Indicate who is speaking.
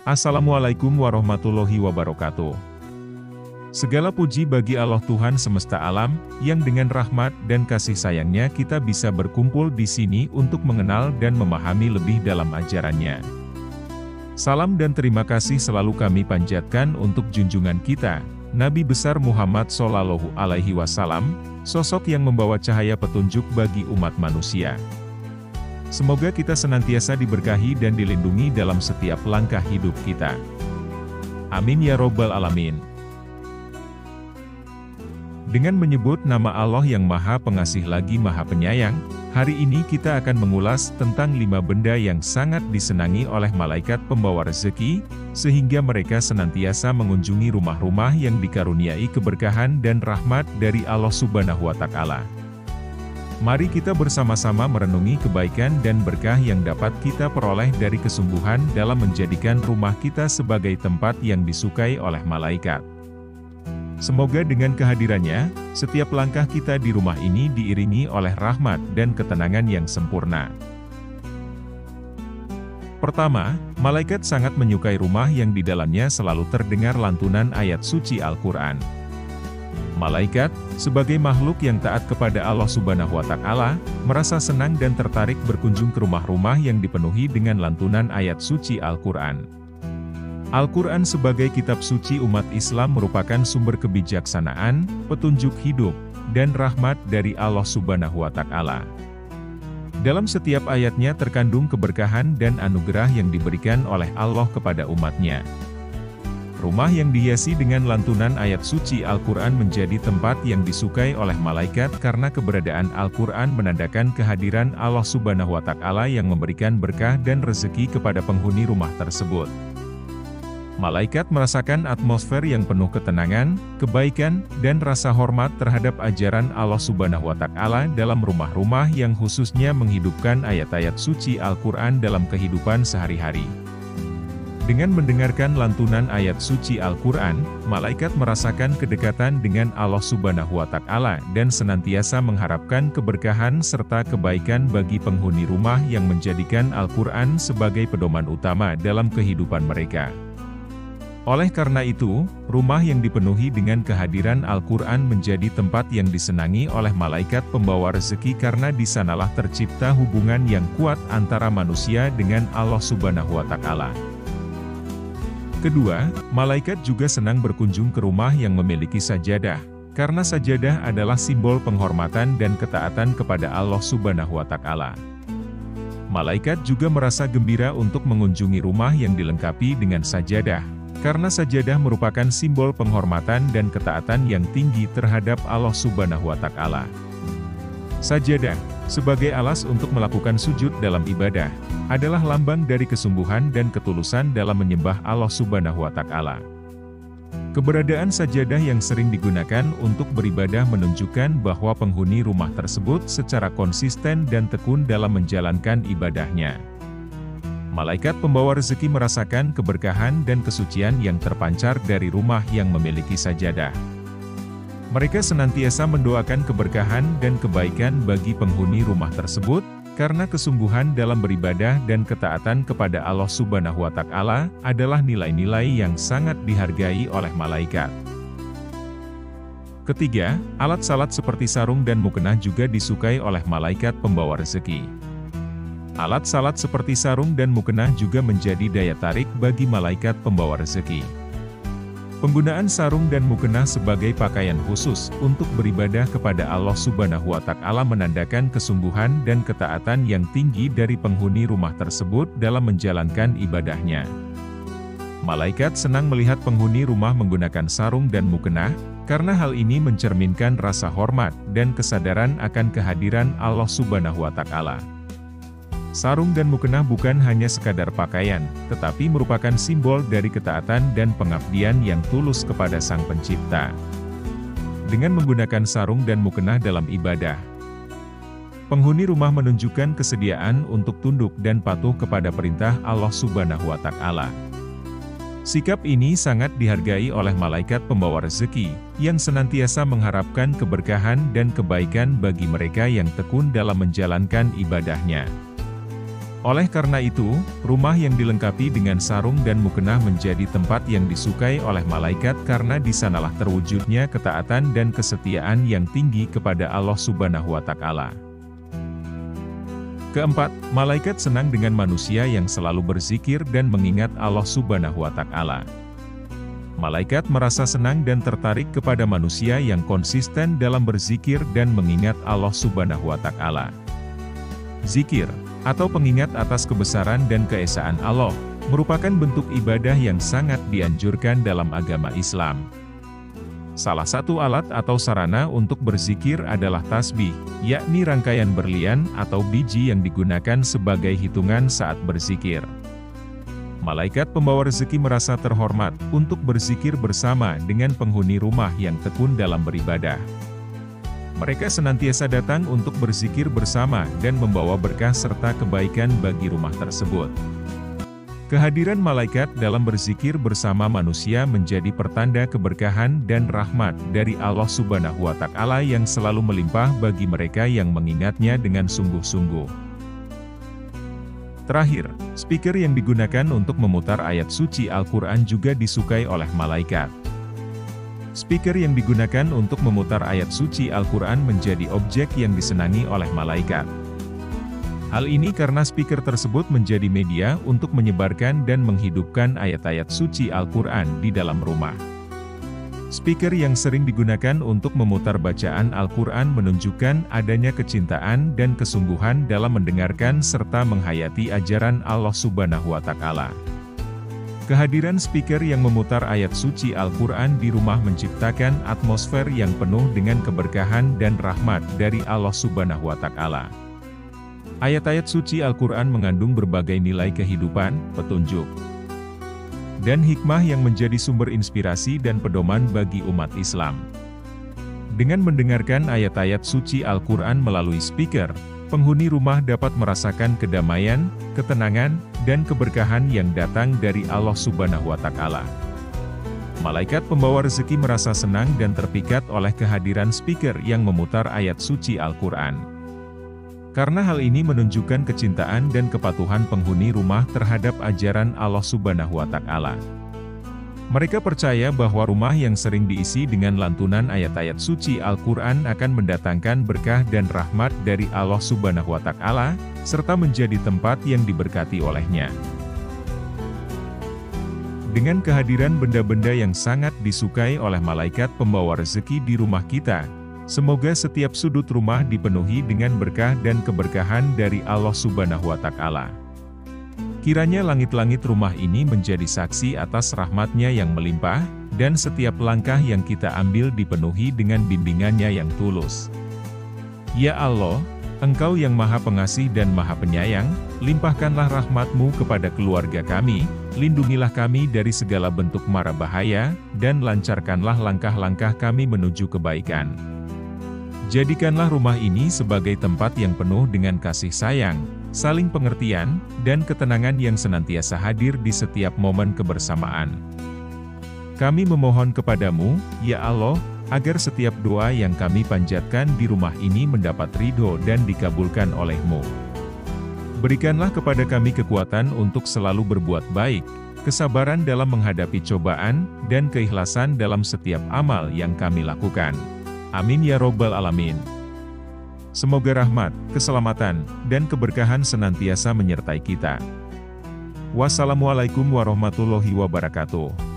Speaker 1: Assalamualaikum warahmatullahi wabarakatuh. Segala puji bagi Allah Tuhan semesta alam, yang dengan rahmat dan kasih sayangnya kita bisa berkumpul di sini untuk mengenal dan memahami lebih dalam ajarannya. Salam dan terima kasih selalu kami panjatkan untuk junjungan kita, Nabi besar Muhammad Shallallahu Alaihi Wasallam, sosok yang membawa cahaya petunjuk bagi umat manusia. Semoga kita senantiasa diberkahi dan dilindungi dalam setiap langkah hidup kita. Amin ya Robbal Alamin. Dengan menyebut nama Allah yang Maha Pengasih lagi Maha Penyayang, hari ini kita akan mengulas tentang 5 benda yang sangat disenangi oleh malaikat pembawa rezeki, sehingga mereka senantiasa mengunjungi rumah-rumah yang dikaruniai keberkahan dan rahmat dari Allah Subhanahu wa Ta'ala. Mari kita bersama-sama merenungi kebaikan dan berkah yang dapat kita peroleh dari kesungguhan dalam menjadikan rumah kita sebagai tempat yang disukai oleh malaikat. Semoga dengan kehadirannya, setiap langkah kita di rumah ini diiringi oleh rahmat dan ketenangan yang sempurna. Pertama, malaikat sangat menyukai rumah yang di dalamnya selalu terdengar lantunan ayat suci Al-Quran. Malaikat, sebagai makhluk yang taat kepada Allah Subhanahu wa Ta'ala, merasa senang dan tertarik berkunjung ke rumah-rumah yang dipenuhi dengan lantunan ayat suci Al-Quran. Al-Quran sebagai kitab suci umat Islam merupakan sumber kebijaksanaan, petunjuk hidup, dan rahmat dari Allah Subhanahu wa Ta'ala. Dalam setiap ayatnya terkandung keberkahan dan anugerah yang diberikan oleh Allah kepada umatnya. Rumah yang dihiasi dengan lantunan ayat suci Al-Quran menjadi tempat yang disukai oleh malaikat karena keberadaan Al-Quran menandakan kehadiran Allah Subhanahu wa Ta'ala yang memberikan berkah dan rezeki kepada penghuni rumah tersebut. Malaikat merasakan atmosfer yang penuh ketenangan, kebaikan, dan rasa hormat terhadap ajaran Allah Subhanahu wa Ta'ala dalam rumah-rumah yang khususnya menghidupkan ayat-ayat suci Al-Quran dalam kehidupan sehari-hari. Dengan mendengarkan lantunan ayat suci Al-Quran, malaikat merasakan kedekatan dengan Allah Subhanahu wa Ta'ala dan senantiasa mengharapkan keberkahan serta kebaikan bagi penghuni rumah yang menjadikan Al-Quran sebagai pedoman utama dalam kehidupan mereka. Oleh karena itu, rumah yang dipenuhi dengan kehadiran Al-Quran menjadi tempat yang disenangi oleh malaikat pembawa rezeki karena di sanalah tercipta hubungan yang kuat antara manusia dengan Allah Subhanahu wa Ta'ala. Kedua, malaikat juga senang berkunjung ke rumah yang memiliki sajadah, karena sajadah adalah simbol penghormatan dan ketaatan kepada Allah Subhanahu wa Ta'ala. Malaikat juga merasa gembira untuk mengunjungi rumah yang dilengkapi dengan sajadah, karena sajadah merupakan simbol penghormatan dan ketaatan yang tinggi terhadap Allah Subhanahu wa Ta'ala. Sajadah, sebagai alas untuk melakukan sujud dalam ibadah, adalah lambang dari kesungguhan dan ketulusan dalam menyembah Allah Subhanahu wa Ta'ala. Keberadaan sajadah yang sering digunakan untuk beribadah menunjukkan bahwa penghuni rumah tersebut secara konsisten dan tekun dalam menjalankan ibadahnya. Malaikat pembawa rezeki merasakan keberkahan dan kesucian yang terpancar dari rumah yang memiliki sajadah. Mereka senantiasa mendoakan keberkahan dan kebaikan bagi penghuni rumah tersebut, karena kesungguhan dalam beribadah dan ketaatan kepada Allah Subhanahu wa Ta'ala adalah nilai-nilai yang sangat dihargai oleh malaikat. Ketiga, alat salat seperti sarung dan mukena juga disukai oleh malaikat pembawa rezeki. Alat salat seperti sarung dan mukena juga menjadi daya tarik bagi malaikat pembawa rezeki. Penggunaan sarung dan mukena sebagai pakaian khusus untuk beribadah kepada Allah Subhanahu wa Ta'ala menandakan kesungguhan dan ketaatan yang tinggi dari penghuni rumah tersebut dalam menjalankan ibadahnya. Malaikat senang melihat penghuni rumah menggunakan sarung dan mukena, karena hal ini mencerminkan rasa hormat dan kesadaran akan kehadiran Allah Subhanahu wa Ta'ala. Sarung dan mukena bukan hanya sekadar pakaian, tetapi merupakan simbol dari ketaatan dan pengabdian yang tulus kepada Sang Pencipta. Dengan menggunakan sarung dan mukena dalam ibadah, penghuni rumah menunjukkan kesediaan untuk tunduk dan patuh kepada perintah Allah Subhanahu wa Ta'ala. Sikap ini sangat dihargai oleh malaikat pembawa rezeki, yang senantiasa mengharapkan keberkahan dan kebaikan bagi mereka yang tekun dalam menjalankan ibadahnya. Oleh karena itu, rumah yang dilengkapi dengan sarung dan mukena menjadi tempat yang disukai oleh malaikat karena di sanalah terwujudnya ketaatan dan kesetiaan yang tinggi kepada Allah Subhanahu wa Ta'ala. Keempat, malaikat senang dengan manusia yang selalu berzikir dan mengingat Allah Subhanahu wa Ta'ala. Malaikat merasa senang dan tertarik kepada manusia yang konsisten dalam berzikir dan mengingat Allah Subhanahu wa Ta'ala. Zikir, atau pengingat atas kebesaran dan keesaan Allah, merupakan bentuk ibadah yang sangat dianjurkan dalam agama Islam. Salah satu alat atau sarana untuk berzikir adalah tasbih, yakni rangkaian berlian atau biji yang digunakan sebagai hitungan saat berzikir. Malaikat pembawa rezeki merasa terhormat untuk berzikir bersama dengan penghuni rumah yang tekun dalam beribadah. Mereka senantiasa datang untuk berzikir bersama dan membawa berkah serta kebaikan bagi rumah tersebut. Kehadiran malaikat dalam berzikir bersama manusia menjadi pertanda keberkahan dan rahmat dari Allah Subhanahu wa Ta'ala yang selalu melimpah bagi mereka yang mengingatnya dengan sungguh-sungguh. Terakhir, speaker yang digunakan untuk memutar ayat suci Al-Quran juga disukai oleh malaikat. Speaker yang digunakan untuk memutar ayat suci Al-Quran menjadi objek yang disenangi oleh malaikat. Hal ini karena speaker tersebut menjadi media untuk menyebarkan dan menghidupkan ayat-ayat suci Al-Quran di dalam rumah. Speaker yang sering digunakan untuk memutar bacaan Al-Quran menunjukkan adanya kecintaan dan kesungguhan dalam mendengarkan serta menghayati ajaran Allah Subhanahu wa Ta'ala. Kehadiran speaker yang memutar ayat suci Al-Quran di rumah menciptakan atmosfer yang penuh dengan keberkahan dan rahmat dari Allah Subhanahu wa Ta'ala. Ayat-ayat suci Al-Quran mengandung berbagai nilai kehidupan, petunjuk, dan hikmah yang menjadi sumber inspirasi dan pedoman bagi umat Islam. Dengan mendengarkan ayat-ayat suci Al-Quran melalui speaker, penghuni rumah dapat merasakan kedamaian, ketenangan, dan keberkahan yang datang dari Allah Subhanahu wa Ta'ala. Malaikat pembawa rezeki merasa senang dan terpikat oleh kehadiran speaker yang memutar ayat suci Al-Quran. Karena hal ini menunjukkan kecintaan dan kepatuhan penghuni rumah terhadap ajaran Allah Subhanahu wa Ta'ala. Mereka percaya bahwa rumah yang sering diisi dengan lantunan ayat-ayat suci Al-Quran akan mendatangkan berkah dan rahmat dari Allah Subhanahu wa Ta'ala, serta menjadi tempat yang diberkati olehnya. Dengan kehadiran benda-benda yang sangat disukai oleh malaikat pembawa rezeki di rumah kita, semoga setiap sudut rumah dipenuhi dengan berkah dan keberkahan dari Allah Subhanahu wa Ta'ala. Kiranya langit-langit rumah ini menjadi saksi atas rahmat-Nya yang melimpah, dan setiap langkah yang kita ambil dipenuhi dengan bimbingan-Nya yang tulus. Ya Allah, Engkau yang Maha Pengasih dan Maha Penyayang, limpahkanlah rahmat-Mu kepada keluarga kami, lindungilah kami dari segala bentuk mara bahaya, dan lancarkanlah langkah-langkah kami menuju kebaikan. Jadikanlah rumah ini sebagai tempat yang penuh dengan kasih sayang, saling pengertian, dan ketenangan yang senantiasa hadir di setiap momen kebersamaan. Kami memohon kepadamu, ya Allah, agar setiap doa yang kami panjatkan di rumah ini mendapat ridho dan dikabulkan oleh-Mu. Berikanlah kepada kami kekuatan untuk selalu berbuat baik, kesabaran dalam menghadapi cobaan, dan keikhlasan dalam setiap amal yang kami lakukan. Amin ya Robbal Alamin. Semoga rahmat, keselamatan, dan keberkahan senantiasa menyertai kita. Wassalamualaikum warahmatullahi wabarakatuh.